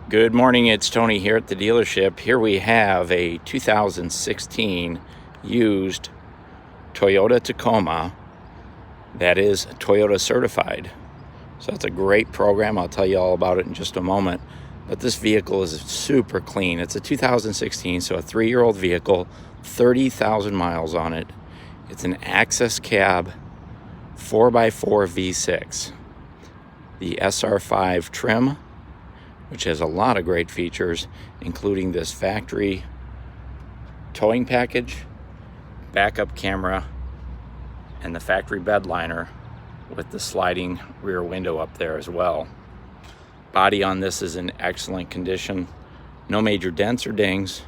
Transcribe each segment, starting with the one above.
Good morning, it's Tony here at the dealership. Here we have a 2016 used Toyota Tacoma that is Toyota certified. So that's a great program. I'll tell you all about it in just a moment. But this vehicle is super clean. It's a 2016, so a 3-year-old vehicle, 30,000 miles on it. It's an access cab 4x4 V6. The SR5 trim, which has a lot of great features, including this factory towing package, backup camera, and the factory bed liner with the sliding rear window up there as well. Body on this is in excellent condition. No major dents or dings.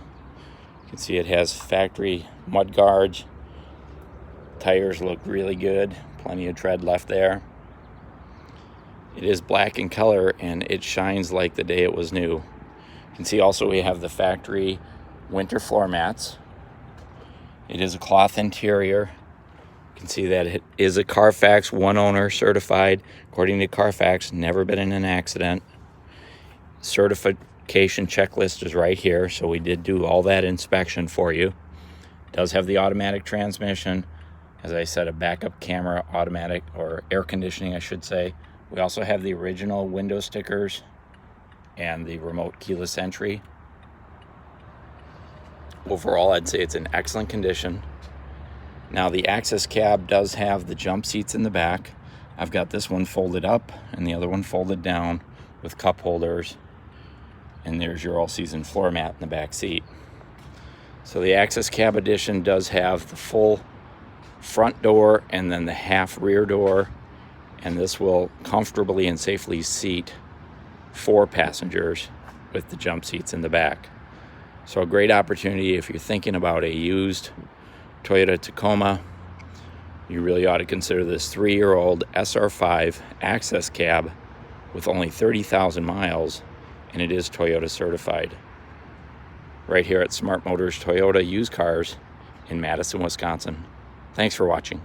You can see it has factory mud guards. Tires look really good. Plenty of tread left there. It is black in color and it shines like the day it was new. You can see also we have the factory winter floor mats. It is a cloth interior. You can see that it is a Carfax one owner certified. According to Carfax, never been in an accident. Certification checklist is right here, so we did do all that inspection for you. It does have the automatic transmission. As I said, a backup camera, automatic, or air conditioning I should say. We also have the original window stickers and the remote keyless entry. Overall, I'd say it's in excellent condition. Now, the access cab does have the jump seats in the back. I've got this one folded up and the other one folded down with cup holders. And there's your all-season floor mat in the back seat. So the access cab edition does have the full front door and then the half rear door. And this will comfortably and safely seat 4 passengers with the jump seats in the back. So a great opportunity if you're thinking about a used Toyota Tacoma. You really ought to consider this 3-year-old SR5 access cab with only 30,000 miles, and it is Toyota certified. Right here at Smart Motors Toyota Used Cars in Madison, Wisconsin. Thanks for watching.